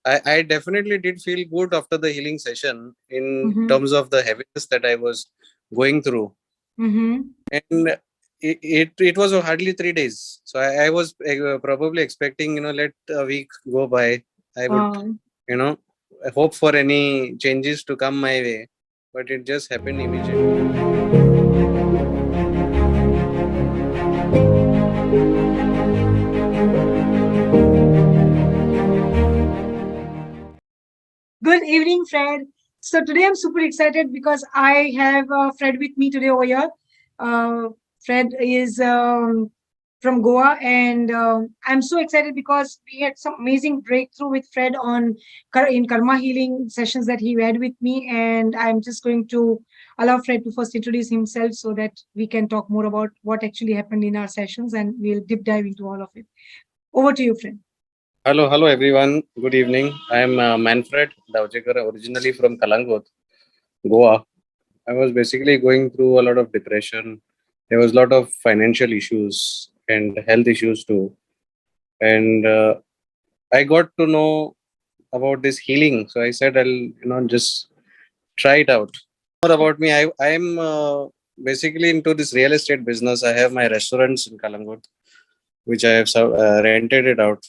I definitely did feel good after the healing session in Mm-hmm. terms of the heaviness that I was going through. Mm-hmm. And it was hardly 3 days. So I was probably expecting, let a week go by. I would, Um, you know, hope for any changes to come my way. But it just happened immediately. Good evening, Fred. So today I'm super excited because I have Fred with me today over here. Uh, Fred is from Goa, and I'm so excited because we had some amazing breakthrough with Fred on in karma healing sessions that he had with me, and I'm just going to allow Fred to first introduce himself so that we can talk more about what actually happened in our sessions, and we'll deep dive into all of it. Over to you, Fred. Hello, everyone. Good evening. I am Manfred, originally from Kalangot, Goa. I was basically going through a lot of depression. There was a lot of financial issues and health issues too. And I got to know about this healing. So I said I'll just try it out. More about me. I'm basically into this real estate business. I have my restaurants in Kalangut, which I have rented it out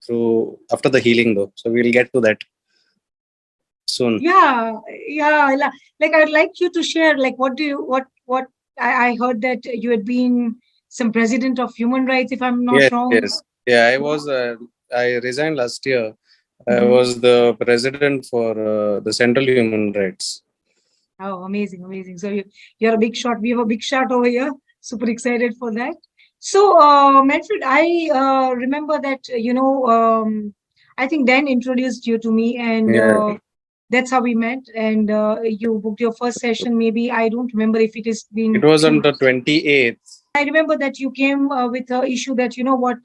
through after the healing though. So we'll get to that soon. Yeah, yeah. Like I'd like you to share, like, what do you, what I heard that you had been some president of human rights, if I'm not Yes, wrong. yes. Yeah, I Wow. was. I resigned last year. I Mhm. was the president for the Central Human Rights. Oh, amazing, amazing. So you're a big shot. We have a big shot over here. Super excited for that. So, Manfred, I remember that, I think Dan introduced you to me, and Yeah, that's how we met. And you booked your first session. Maybe I don't remember if it has it been was on few. the 28th. I remember that you came with a issue that, you know what,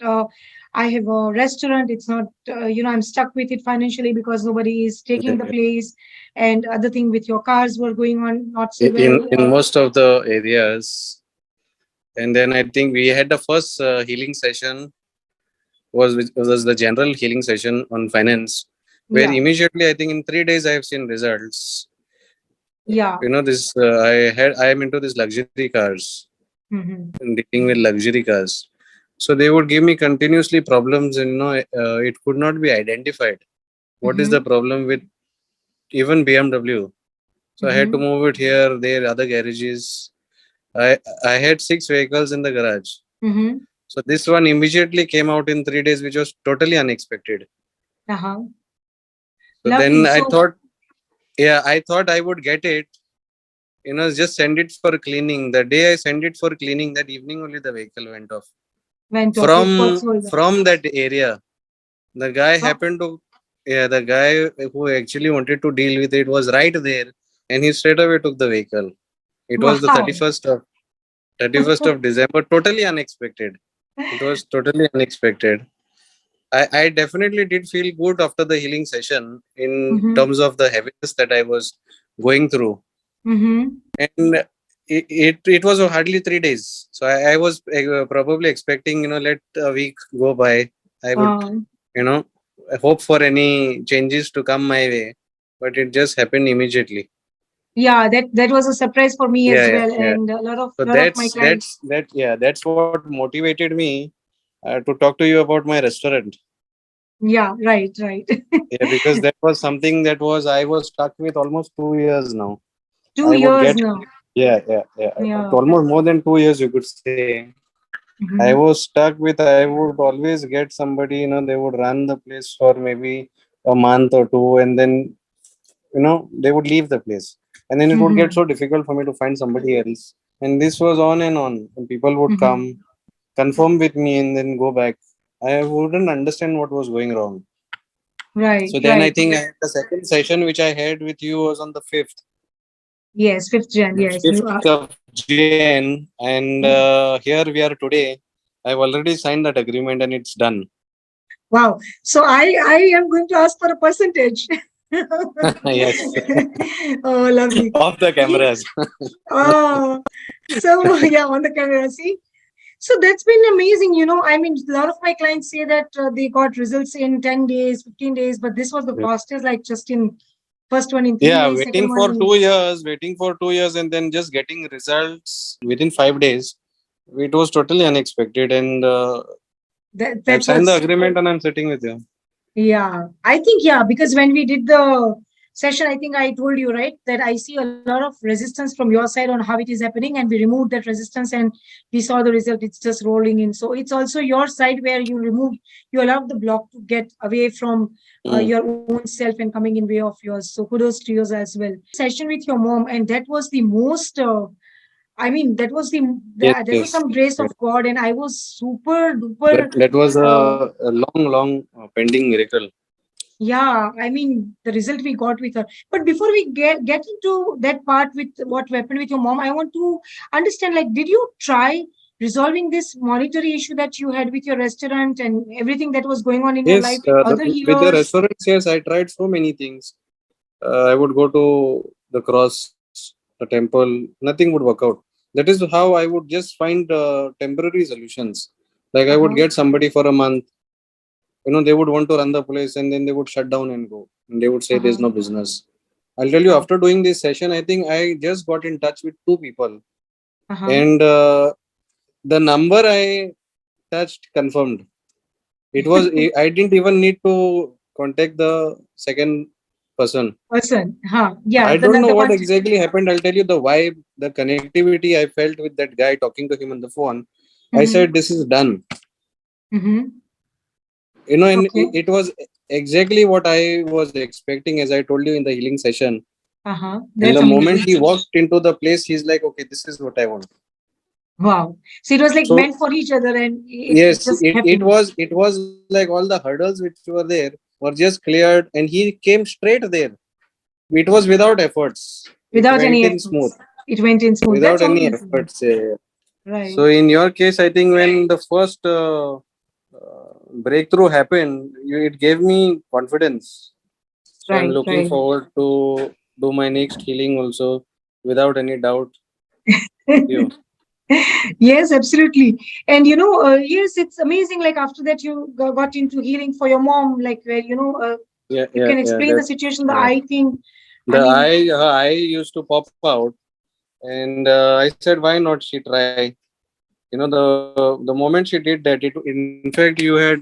I have a restaurant. It's not, I'm stuck with it financially because nobody is taking the place. And other thing with your cars were going on not so in well. in most of the areas. And then I think we had the first healing session was the general healing session on finance, where Yeah, immediately I think in 3 days I have seen results. yeah. This I am into these luxury cars Hmm. and dealing with luxury cars. So they would give me continuously problems, and it could not be identified. What is the Hmm. problem with even BMW? So I had to Hmm. move it here, there, other garages. I had 6 vehicles in the garage. Hmm. So this one immediately came out in 3 days, which was totally unexpected. Uh-huh. So Lovely. then So I thought I would get it, just send it for cleaning. The day I sent it for cleaning, that evening only the vehicle went off. went off. It got From sold out. from that area, the guy Wow. happened to, yeah, the guy who actually wanted to deal with it was right there, and he straight away took the vehicle. It was the Wow. 31st of December, totally unexpected. It was totally unexpected. I definitely did feel good after the healing session in Hmm. terms of the heaviness that I was going through. Hmm. And it was hardly 3 days. So I was probably expecting, let a week go by. I would, Um, you know, hope for any changes to come my way. But it just happened immediately. yeah, that was a surprise for me as Yeah, yeah, well, yeah. and a So lot of my clients. that's what motivated me to talk to you about my restaurant. Yeah, right, right. Yeah, because that was something that I was stuck with almost 2 years now. I Two would get, years now. yeah, yeah, yeah, Yeah. almost more than 2 years, you could say. I Hmm. was stuck with, I would always get somebody, they would run the place for maybe a month or two, and then, they would leave the place. And then it would get Hmm. so difficult for me to find somebody else. And this was on and on. And people would Hmm. come, confirm with me, and then go back. I wouldn't understand what was going wrong. Right, So then I right. think the second session which I had with you was on the 5th. Yes, fifth gen. The Yes, you 5th are. of Jan, and here we are today. I've already signed that agreement and it's done. Wow. So I am going to ask for a percentage. Yes, Oh, lovely. off the See? cameras. Oh, so yeah, on the camera. See? So that's been amazing. I mean, a lot of my clients say that they got results in 10 days, 15 days, but this was the Yeah. fastest, like just in first one in three Yeah, days, second waiting one for in. 2 years, waiting for 2 years, and then just getting results within 5 days. It was totally unexpected, and I've That's signed the what's. agreement, and I'm sitting with you. Yeah, I think, yeah, because when we did the session, I think I told you, right, that I see a lot of resistance from your side on how it is happening, and we removed that resistance and we saw the result. It's just rolling in. So it's also your side where you allowed the block to get away from Mm. your own self and coming in way of yours. So kudos to yours as well. Session with your mom, and that was the most. I mean, Yes, that was yes. some grace of God, and I was super duper. That was Uh, a long pending miracle. Yeah, I mean the result we got with her. But before we get into that part with what happened with your mom, I want to understand, like, did you try resolving this monetary issue that you had with your restaurant and everything that was going on in your life Yes, with other with the healers? restaurants, yes, I tried so many things. I would go to the cross, the temple, nothing would work out. That is how I would just find temporary solutions. Like I would Uh-huh. get somebody for a month, they would want to run the place and then they would shut down and go. And they would say there's Uh-huh. no business. I'll tell you, Wow. after doing this session, I think I just got in touch with two people. Uh-huh. And the number I touched confirmed. I didn't even need to contact the second person. Person. Huh. Yeah. I don't know The what contact. exactly happened. I'll tell you the vibe, the connectivity I felt with that guy talking to him on the phone. I said, Mm-hmm. this is done. Mm-hmm. And Okay. it was exactly what I was expecting, as I told you in the healing session. Uh-huh. And That's the moment amazing. he walked into the place, he's like, okay, this is what I want. Wow. So it was like So, meant for each other, and it yes, just happened it was like all the hurdles which were there were just cleared, and he came straight there. It was without efforts. It without went any in smooth, efforts. It went in smooth. without That's any amazing. efforts. Yeah. Right. So in your case, I think when the first breakthrough happened, it gave me confidence. So I'm Right. looking Right. forward to do my next healing also without any doubt with you. Yes, absolutely. And yes, it's amazing. Like after that, you got into healing for your mom, like where Yeah, you yeah, can yeah. explain the That situation, the yeah. eye thing. I The mean, eye used to pop out, and I said, why not she try? The moment she did that, in fact you had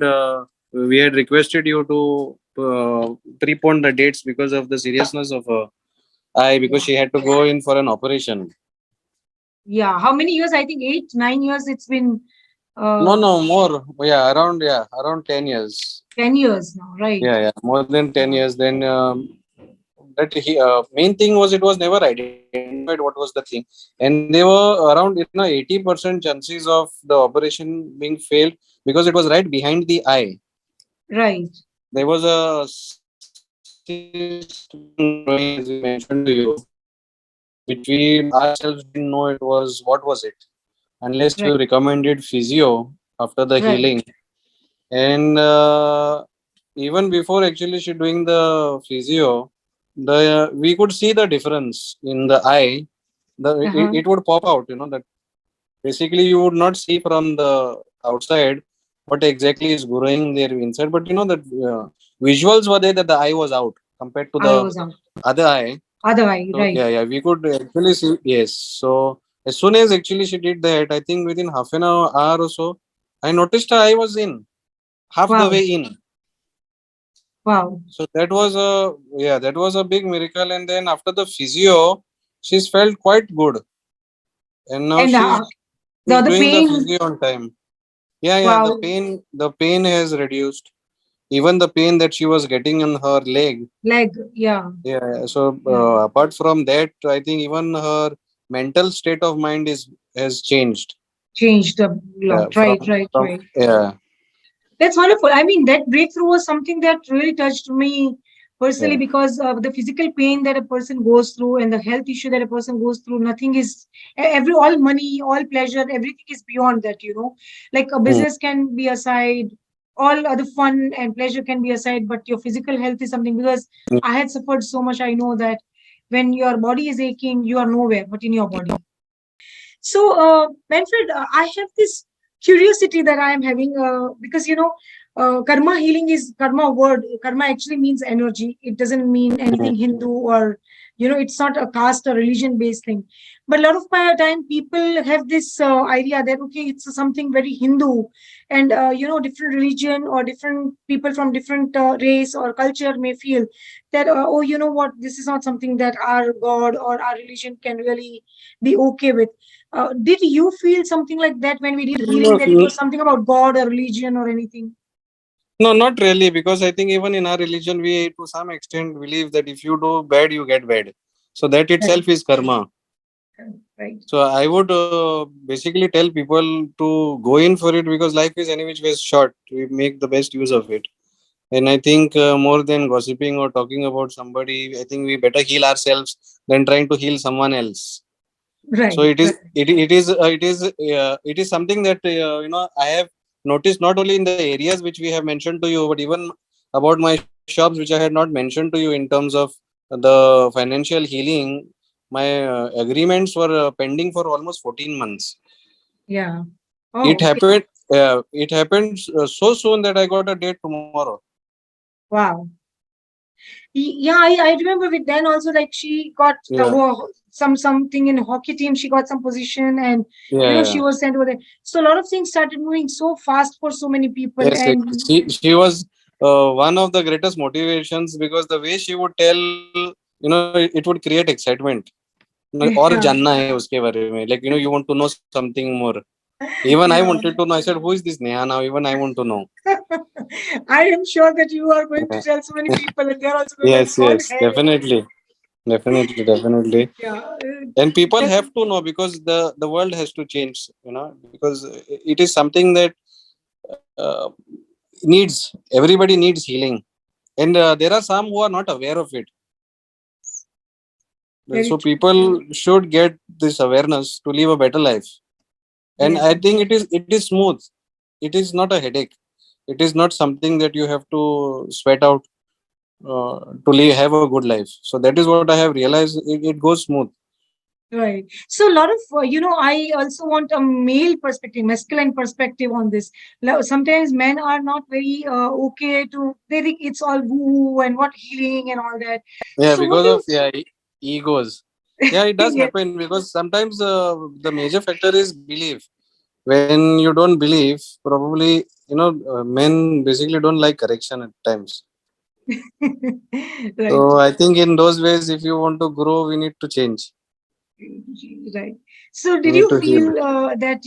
we had requested you to prepone the dates because of the seriousness of her eye, because yeah, she had to go in for an operation. yeah. How many years? I think 8, 9 years. It's been No, uh no, more. Yeah, around 10 years. 10 years now, right? Yeah, yeah, more than 10 years. Then that main thing was it was never identified what was the thing, and they were around 80% chances of the operation being failed because it was right behind the eye. Right, There was a cyst growing, as we mentioned to you, which we ourselves didn't know it was what was it unless you right, recommended physio after the right. healing. And even before actually she doing the physio, the we could see the difference in the eye. Uh-huh. It would pop out, that basically you would not see from the outside what exactly is growing there inside, but that visuals were there that the eye was out compared to I the was out. other eye. Other eye, So right. yeah, yeah, we could actually see. Yes. So as soon as actually she did that, I think within half an hour or so, I noticed her eye was in half the Wow, way in. wow. So that was a big miracle. And then after the physio, she's felt quite good, and now And she's the other doing the pain, physio on time. Yeah, yeah. The wow, pain has reduced. Even the pain that she was getting in her leg. leg, yeah, Yeah. So yeah. apart from that, I think even her mental state of mind is has changed. Changed a Yeah. lot. Right, right, From right. yeah, That's wonderful. I mean, that breakthrough was something that really touched me personally yeah. because the physical pain that a person goes through and the health issue that a person goes through, nothing is all money, all pleasure, everything is beyond that. Like a Hmm. business can be aside, all other fun and pleasure can be aside, but your physical health is something because I had suffered so much. I know that when your body is aching, you are nowhere but in your body. So, Manfred, I have this. curiosity that I am having, because karma healing is karma word. Karma actually means energy. It doesn't mean anything Hindu, or it's not a caste or religion based thing. But a lot of my time, people have this idea that okay, it's something very Hindu, and different religion or different people from different race or culture may feel that oh, you know what, this is not something that our God or our religion can really be okay with. Did you feel something like that when we did healing, No, that it was something about God or religion or anything? no, not really, because I think even in our religion, we to some extent believe that if you do bad, you get bad. So that Right, itself is karma. right, So I would basically tell people to go in for it, because life is anyway way short. We make the best use of it. And I think more than gossiping or talking about somebody, I think we better heal ourselves than trying to heal someone else. So right, right. it is something that I have noticed not only in the areas which we have mentioned to you, but even about my shops which I had not mentioned to you in terms of the financial healing. My agreements were pending for almost 14 months. Yeah. It Oh, okay. happened. It happened so soon that I got a date tomorrow. Wow. Yeah, I remember with then also, like she got Yeah, something in hockey team. She got some position, and yeah, she yeah. was sent over there. So a lot of things started moving so fast for so many people, Yes, and she was one of the greatest motivations, because the way she would tell, it would create excitement. और yeah, जानना है उसके बारे में, like you want to know something more. Even I yeah. wanted to know. I said, who is this Neha now? Even I want to know. I am sure that you are going to Yeah. tell so many people, and they are also going like, Yes, "Kaun yes, hai ye?" definitely, definitely. Yeah, And people that have to know, because the world has to change. Because it is something that uh, needs everybody needs healing, and there are some who are not aware of it. very So true. people should get this awareness to live a better life. And Yes, I think it is smooth. It is not a headache. It is not something that you have to sweat out to live have a good life. So that is what I have realized. It goes smooth. right. So a lot of I also want a male perspective, masculine perspective on this. Sometimes men are not very okay to. They think it's all woo and what healing and all that. Yeah, So what because do of you? egos. Yeah, it does Yes. happen, because sometimes the major factor is belief. When you don't believe, probably men basically don't like correction at times. Right. So I think in those ways, if you want to grow, we need to change. Right. So We did need you to heal. feel that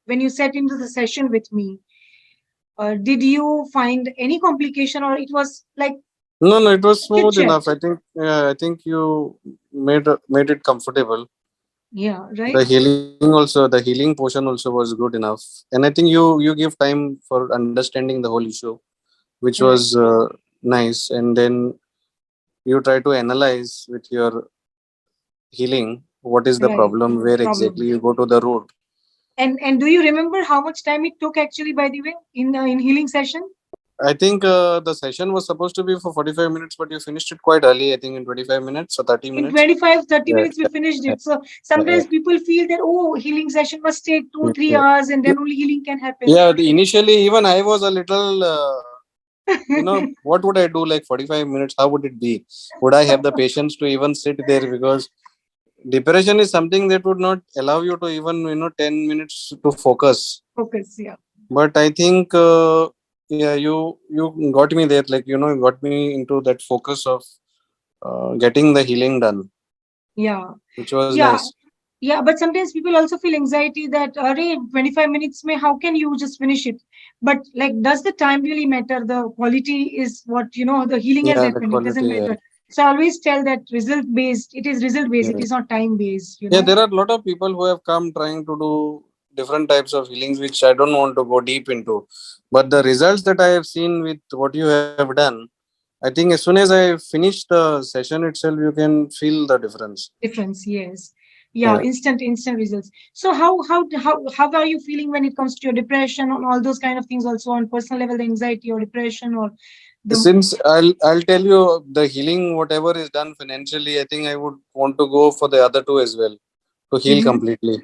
when you sat into the session with me, did you find any complication, or it was like No, no, it was chit smooth chat? enough. I think, yeah, I think you made it comfortable. Yeah. Right. The healing portion also was good enough, and I think you give time for understanding the whole issue, which Right. was nice, and then you try to analyze with your healing what is the Right. problem, where exactly Problem. you go to the root. And do you remember how much time it took actually, by the way, in healing session? I think the session was supposed to be for 45 minutes, but you finished it quite early. I think in 25 minutes or 30 In minutes. 25, 30 Yeah, minutes we finished yeah, it. So yeah, sometimes people feel that oh, healing session must take two, yeah, three yeah. hours and then only healing can happen. Yeah, initially even I was a little, what would I do like 45 minutes? How would it be? Would I have the patience to even sit there? Because depression is something that would not allow you to even, 10 minutes to focus. Focus, yeah. But I think, yeah, you got me there. Like, you got me into that focus of getting the healing done, Yeah. which was Yeah. nice. Yeah, but sometimes people also feel anxiety that, array 25 minutes may, how can you just finish it? But like, does the time really matter? The quality is what, the healing has Yeah, the happened. It doesn't quality. Yeah, matter. So I always tell that result based, it is result based. It yeah. is not time based. Yeah, there are a lot of people who have come trying to do different types of healings, which I don't want to go deep into. But the results that I have seen with what you have done, I think as soon as I finish the session itself, you can feel the difference. Difference, yes. Yeah, Yeah. instant results. So how are you feeling when it comes to your depression and all those kind of things, also on personal level, the anxiety or depression or the Since I'll tell you the healing, whatever is done financially, I think I would want to go for the other two as well to heal Mhm. completely.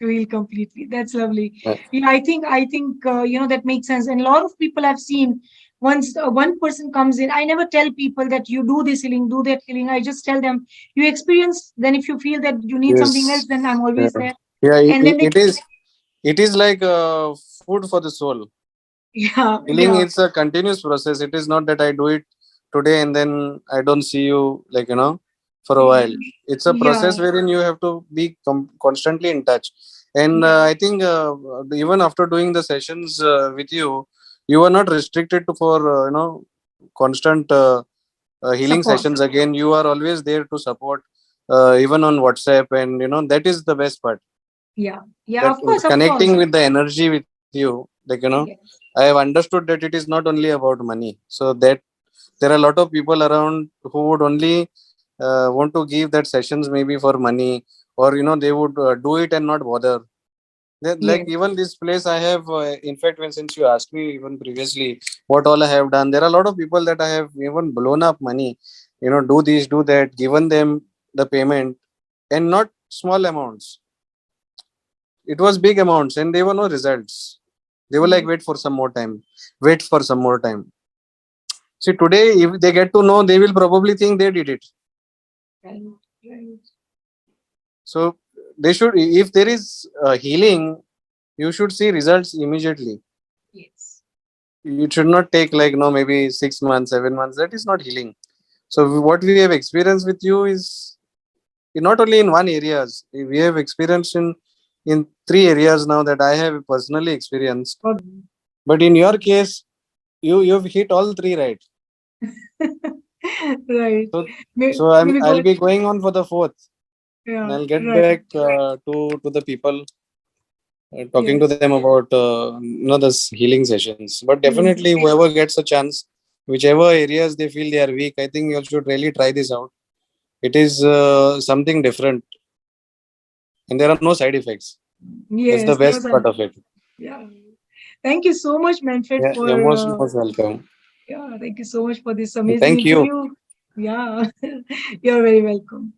to heal completely. That's lovely. Uh, Yeah, I think that makes sense. And a lot of people I've seen, once one person comes in, I never tell people that you do this healing, do that healing. I just tell them you experience. Then if you feel that you need something else, yes. then I'm Yeah. always there. Yeah. And then they, It is like food for the soul. yeah, Healing yeah, is a continuous process. It is not that I do it today and then I don't see you, like, for a while. It's a yeah, process wherein you have to be constantly in touch. And yeah, I think even after doing the sessions with you, you are not restricted to for constant healing support. sessions. Again, you are always there to support, even on WhatsApp, and that is the best part. Yeah, yeah, That of course, of connecting course. with the energy with you, like, Yes, I have understood that it is not only about money. So that there are a lot of people around who would only want to give that sessions maybe for money, or they would do it and not bother. Like, yes, even this place I have, in fact, when since you asked me even previously what all I have done, there are a lot of people that I have even blown up money, do this, do that, given them the payment, and not small amounts. It was big amounts and there were no results. They were like, yes, wait for some more time, wait for some more time. See, today, if they get to know, they will probably think they did it. right, right. So they should, if there is healing, you should see results immediately. Yes, It should not take, like, maybe 6 months, 7 months. That is not healing. So what we have experienced with you is not only in one areas. We have experienced in three areas now that I have personally experienced. But in your case, you've hit all three, right? right. So Maybe I'll God. be going on for the fourth, and Yeah, I'll get right. back to the people, talking to Yes, them about this healing sessions. But yes, definitely, whoever gets a chance, whichever areas they feel they are weak, I think you should really try this out. It is something different, and there are no side effects. That's the yes. No, best sir. part of it. Yeah. Thank you so much, Manfred, Yeah, you're for most welcome. yeah. Thank you so much for this And amazing thank you. interview. Yeah, you're very welcome.